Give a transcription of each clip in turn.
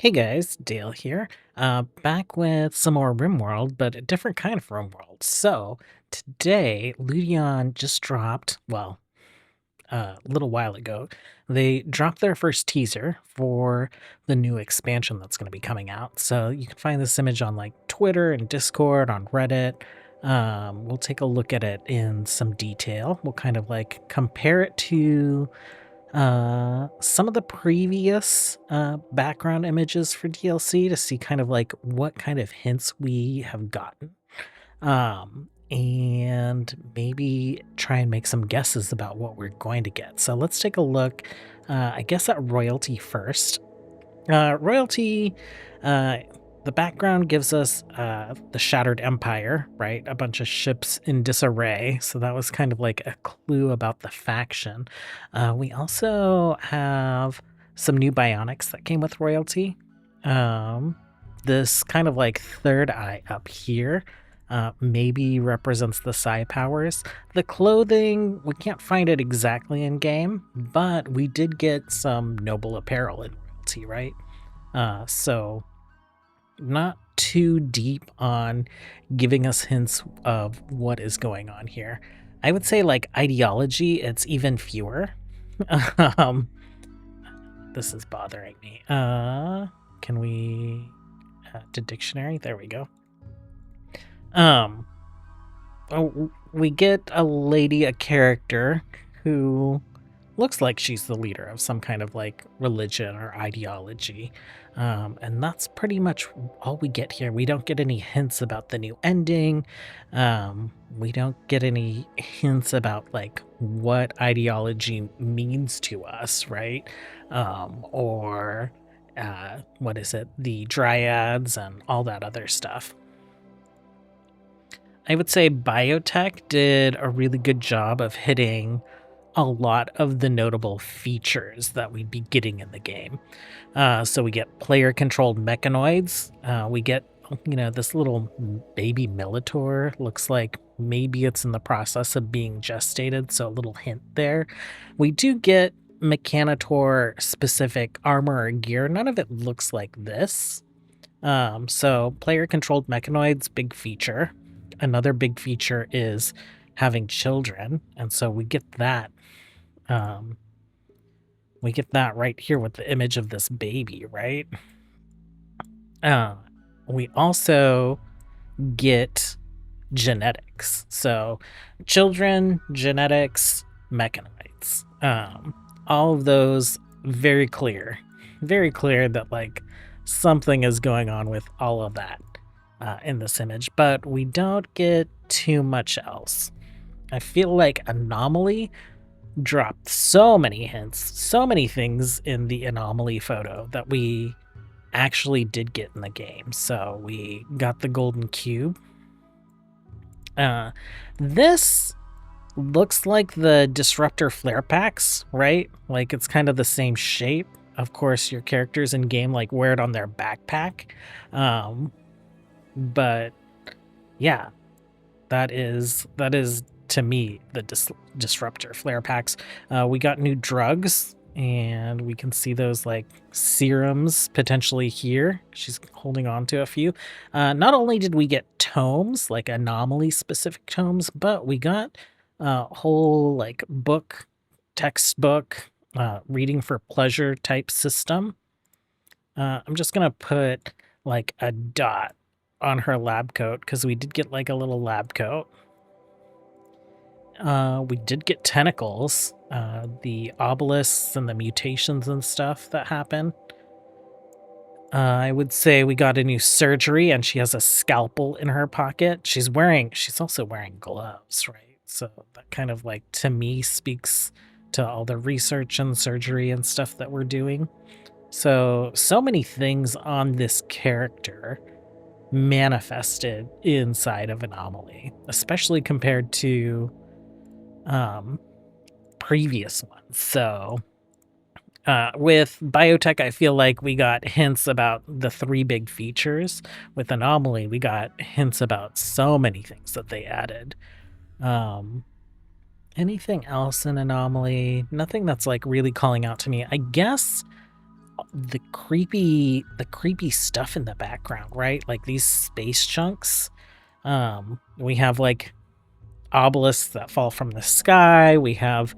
Hey guys, Dale here. Back with some more RimWorld, but a different kind of RimWorld. So today, Ludion just dropped, a little while ago, they dropped their first teaser for the new expansion that's going to be coming out. So you can find this image on like Twitter and Discord, on Reddit. We'll take a look at it in some detail. We'll kind of like compare it to some of the previous background images for DLC to see kind of like what kind of hints we have gotten. And maybe try and make some guesses about what we're going to get. So let's take a look, I guess, at Royalty first. Royalty, uh, the background gives us the Shattered Empire, right? A bunch of ships in disarray. So that was kind of like a clue about the faction. We also have some new bionics that came with Royalty. This kind of like third eye up here maybe represents the psi powers. The clothing, we can't find it exactly in game, but we did get some noble apparel in Royalty, right? So not too deep on giving us hints of what is going on here. I would say like ideology, it's even fewer. um, this is bothering me. Can we to dictionary? There we go. Oh, we get a character who looks like she's the leader of some kind of like religion or ideology. And that's pretty much all we get here. We don't get any hints about the new ending. We don't get any hints about like what ideology means to us, right? Or what is it? The dryads and all that other stuff. I would say biotech did a really good job of hitting a lot of the notable features that we'd be getting in the game. So we get player-controlled mechanoids. We get, this little baby Militor. Looks like maybe it's in the process of being gestated, so a little hint there. We do get Mechanitor-specific armor or gear. None of it looks like this. So player-controlled mechanoids, big feature. Another big feature is having children, and so we get that. We get that right here with the image of this baby, right? We also get genetics. So children, genetics, mechanoids. All of those very clear that like something is going on with all of that in this image, but we don't get too much else. I feel like Anomaly dropped so many hints, so many things in the Anomaly photo that we actually did get in the game. So we got the golden cube. This looks like the Disruptor flare packs, right? Like it's kind of the same shape. Of course, your characters in game like wear it on their backpack. But yeah, that is to me the Disruptor flare packs. We got new drugs, and we can see those like serums potentially here. She's holding on to a few. Not only did we get tomes, like anomaly specific tomes, but we got a whole like textbook, reading for pleasure type system. I'm just gonna put like a dot on her lab coat because we did get like a little lab coat. We did get tentacles, the obelisks and the mutations and stuff that happen. I would say we got a new surgery, and she has a scalpel in her pocket. She's also wearing gloves, right? So that kind of like to me speaks to all the research and surgery and stuff that we're doing. So many things on this character manifested inside of Anomaly, especially compared to previous ones. So with biotech, I feel like we got hints about the three big features. With Anomaly, we got hints about so many things that they added. Anything else in Anomaly? Nothing that's like really calling out to me. I guess the creepy stuff in the background, right? Like these space chunks. We have like obelisks that fall from the sky. We have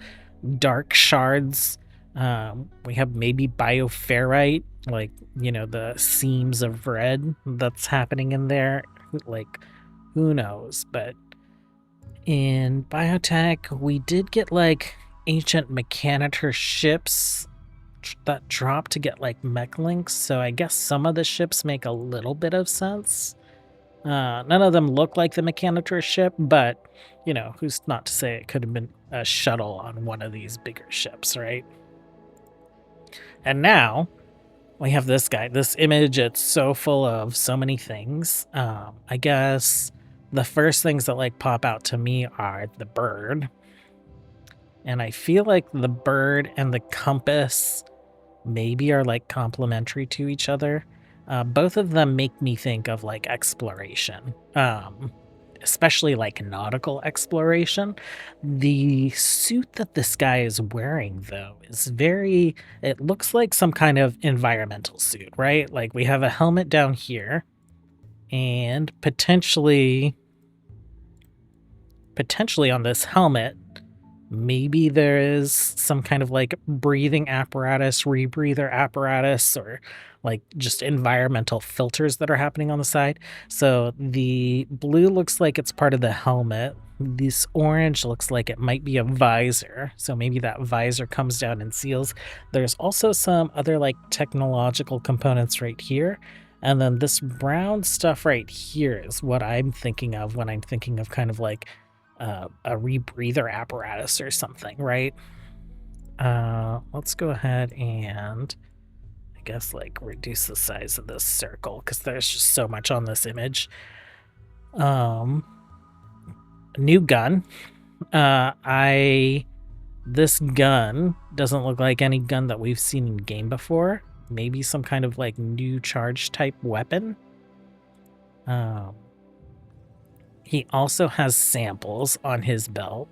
dark shards. We have maybe bioferrite, like, the seams of red that's happening in there. Like, who knows? But in biotech, we did get like ancient mechanitor ships that drop to get like mech links. So I guess some of the ships make a little bit of sense. None of them look like the mechanitor ship, but who's not to say it could have been a shuttle on one of these bigger ships, right? And now we have this guy, this image. It's so full of so many things. I guess the first things that like pop out to me are the bird. And I feel like the bird and the compass maybe are like complementary to each other. Both of them make me think of like exploration, especially like nautical exploration. The suit that this guy is wearing, though, is it looks like some kind of environmental suit, right? Like we have a helmet down here and potentially on this helmet, maybe there is some kind of like breathing apparatus, rebreather apparatus, or like just environmental filters that are happening on the side. So the blue looks like it's part of the helmet. This orange looks like it might be a visor. So maybe that visor comes down and seals. There's also some other like technological components right here. And then this brown stuff right here is what I'm thinking of when I'm thinking of kind of like a rebreather apparatus or something, right? Let's go ahead and I guess like reduce the size of this circle because there's just so much on this image. New gun. This gun doesn't look like any gun that we've seen in game before. Maybe some kind of like new charge type weapon. He also has samples on his belt.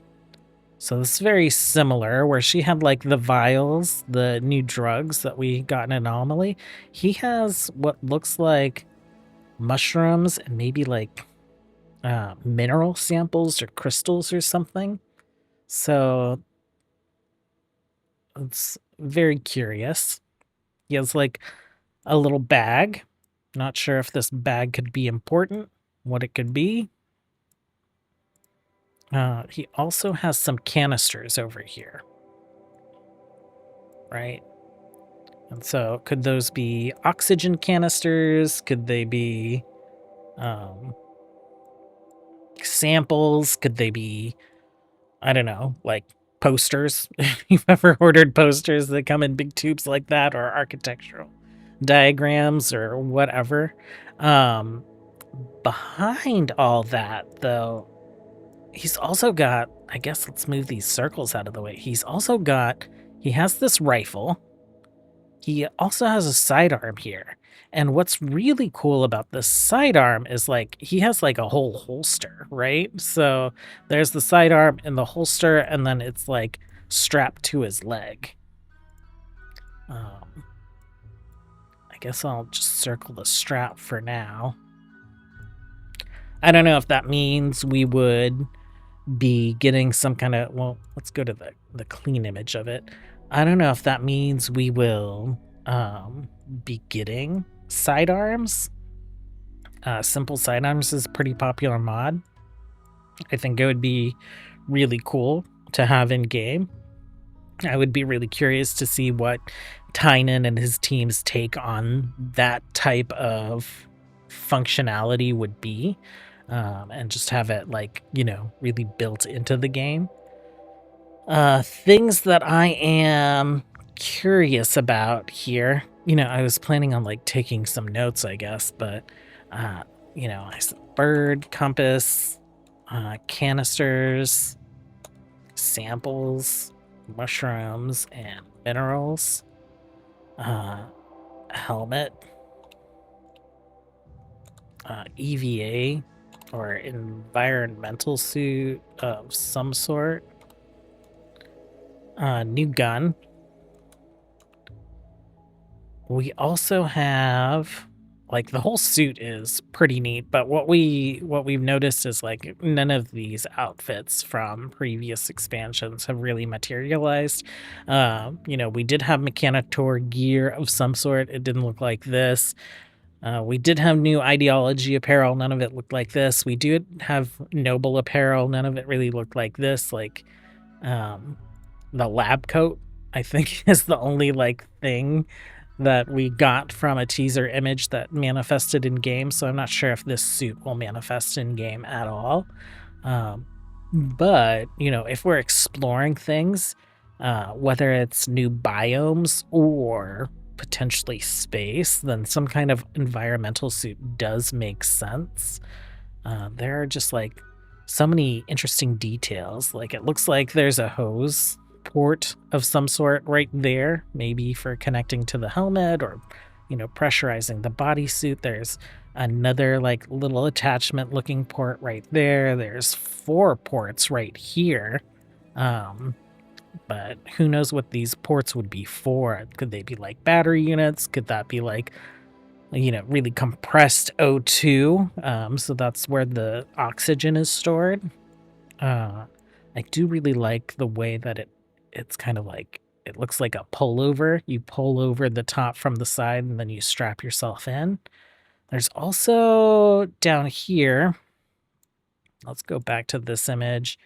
So this is very similar, where she had like the vials, the new drugs that we got in Anomaly. He has what looks like mushrooms and maybe like mineral samples or crystals or something. So it's very curious. He has like a little bag. Not sure if this bag could be important, what it could be. He also has some canisters over here, right? And so could those be oxygen canisters? Could they be samples? Could they be, I don't know, like posters? If you've ever ordered posters that come in big tubes like that, or architectural diagrams or whatever. Behind all that, though, he's also got, I guess let's move these circles out of the way. He has this rifle. He also has a sidearm here. And what's really cool about this sidearm is like he has like a whole holster, right? So there's the sidearm in the holster, and then it's like strapped to his leg. I guess I'll just circle the strap for now. I don't know if that means we would be getting some kind of, well, let's go to the clean image of it. I don't know if that means we will be getting sidearms. Simple sidearms is a pretty popular mod. I think it would be really cool to have in game. I would be really curious to see what Tynan and his team's take on that type of functionality would be, and just have it like, really built into the game. Things that I am curious about here, I was planning on like taking some notes, I guess, but I said bird, compass, canisters, samples, mushrooms, and minerals, helmet, EVA or environmental suit of some sort, new gun, We also have like the whole suit is pretty neat, but what we've noticed is like none of these outfits from previous expansions have really materialized. We did have Mechanitor gear of some sort. It didn't look like this. We did have new ideology apparel. None of it looked like this. We did have noble apparel. None of it really looked like this. Like um, the lab coat, I think, is the only like thing that we got from a teaser image that manifested in game. So I'm not sure if this suit will manifest in game at all. Um, but if we're exploring things, whether it's new biomes or potentially space, then some kind of environmental suit does make sense. There are just like so many interesting details. Like it looks like there's a hose port of some sort right there, maybe for connecting to the helmet or, pressurizing the bodysuit. There's another like little attachment looking port right there. There's 4 ports right here. But who knows what these ports would be for? Could they be like battery units? Could that be like, really compressed O2? So that's where the oxygen is stored. I do really like the way that it's kind of like, it looks like a pullover. You pull over the top from the side and then you strap yourself in. There's also down here, let's go back to this image.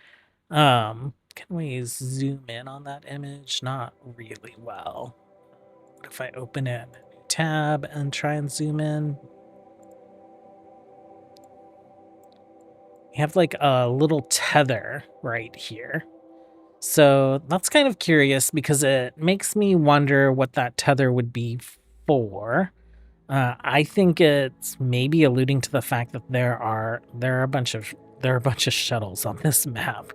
Can we zoom in on that image? Not really well. What if I open it in a new tab and try and zoom in? We have like a little tether right here. So that's kind of curious because it makes me wonder what that tether would be for. I think it's maybe alluding to the fact that there are a bunch of shuttles on this map.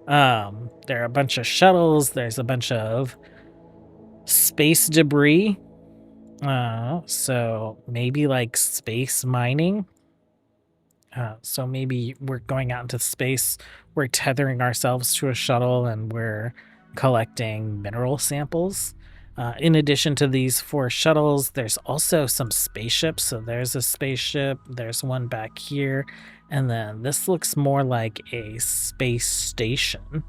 There are a bunch of shuttles. There's a bunch of space debris. So maybe like space mining. So maybe we're going out into space, we're tethering ourselves to a shuttle, and we're collecting mineral samples. In addition to these 4 shuttles, there's also some spaceships. So there's a spaceship, there's one back here, and then this looks more like a space station.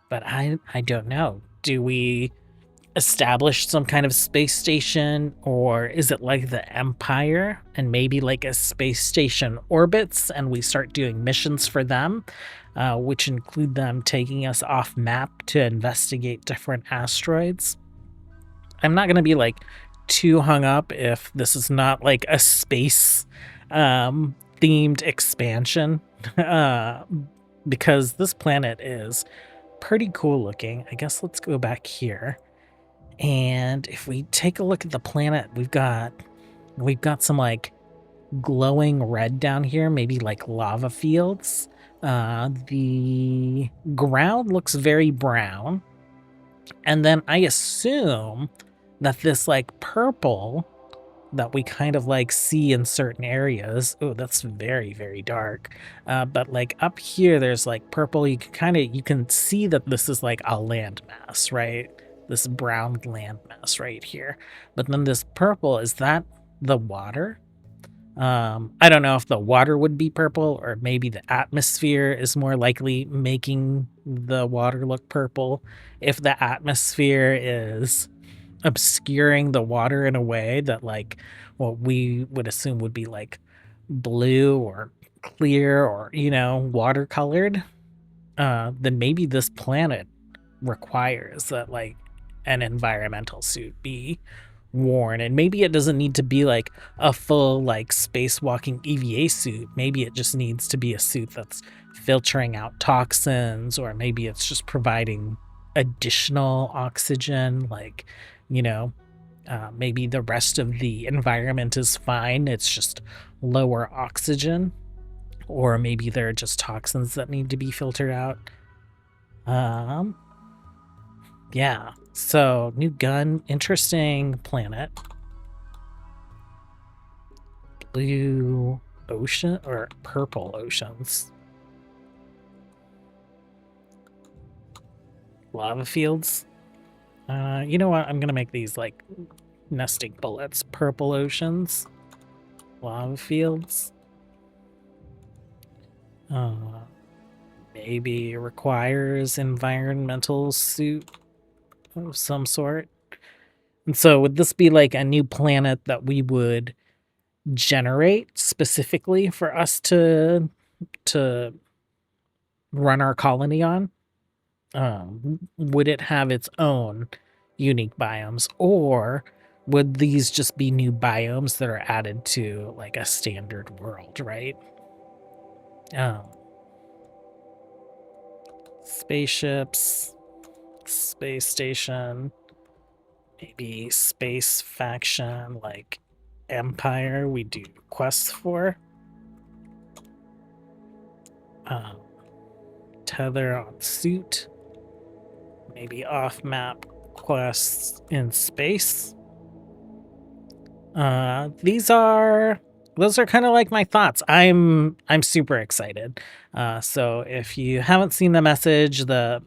But I don't know. Do we establish some kind of space station, or is it like the Empire and maybe like a space station orbits and we start doing missions for them, which include them taking us off map to investigate different asteroids? I'm not going to be like too hung up if this is not like a space themed expansion, because this planet is pretty cool looking. I guess let's go back here. And if we take a look at the planet, we've got some like glowing red down here, maybe like lava fields. The ground looks very brown. And then I assume that this like purple that we kind of like see in certain areas. Oh, that's very, very dark. But like up here, there's like purple. You can see that this is like a landmass, right? This brown landmass right here. But then this purple, is that the water? I don't know if the water would be purple, or maybe the atmosphere is more likely making the water look purple. If the atmosphere is obscuring the water in a way that like what we would assume would be like blue or clear or watercolored, then maybe this planet requires that like an environmental suit be worn, and maybe it doesn't need to be like a full like spacewalking EVA suit. Maybe it just needs to be a suit that's filtering out toxins, or maybe it's just providing additional oxygen, like maybe the rest of the environment is fine, it's just lower oxygen, or maybe there are just toxins that need to be filtered out. Yeah, so new gun, interesting planet. Blue ocean or purple oceans. Lava fields. You know what? I'm gonna make these like nesting bullets. Purple oceans, lava fields. Maybe requires environmental suit of some sort. And so would this be like a new planet that we would generate specifically for us to run our colony on? Would it have its own unique biomes, or would these just be new biomes that are added to like a standard world, right? Spaceships, space station, maybe space faction like Empire we do quests for. Tether on suit, maybe off-map quests in space. Those are kind of like my thoughts. I'm super excited. So if you haven't seen the message, the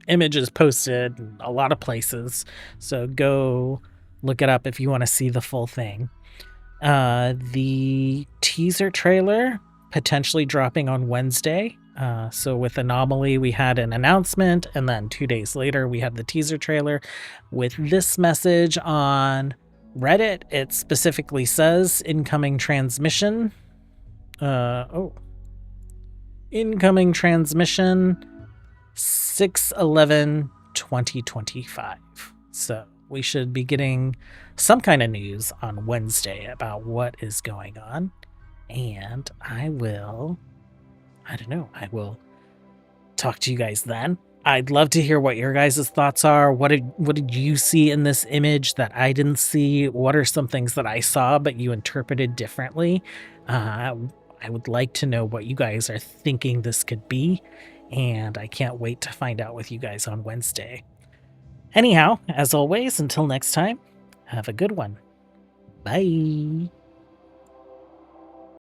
image is posted in a lot of places. So go look it up if you want to see the full thing. The teaser trailer potentially dropping on Wednesday. So with Anomaly, we had an announcement, and then 2 days later, we had the teaser trailer. With this message on Reddit, it specifically says incoming transmission. Incoming transmission 6/11/2025. So we should be getting some kind of news on Wednesday about what is going on. And I will talk to you guys then. I'd love to hear what your guys' thoughts are. What did you see in this image that I didn't see? What are some things that I saw but you interpreted differently? I would like to know what you guys are thinking this could be, and I can't wait to find out with you guys on Wednesday. Anyhow, as always, until next time, have a good one. Bye.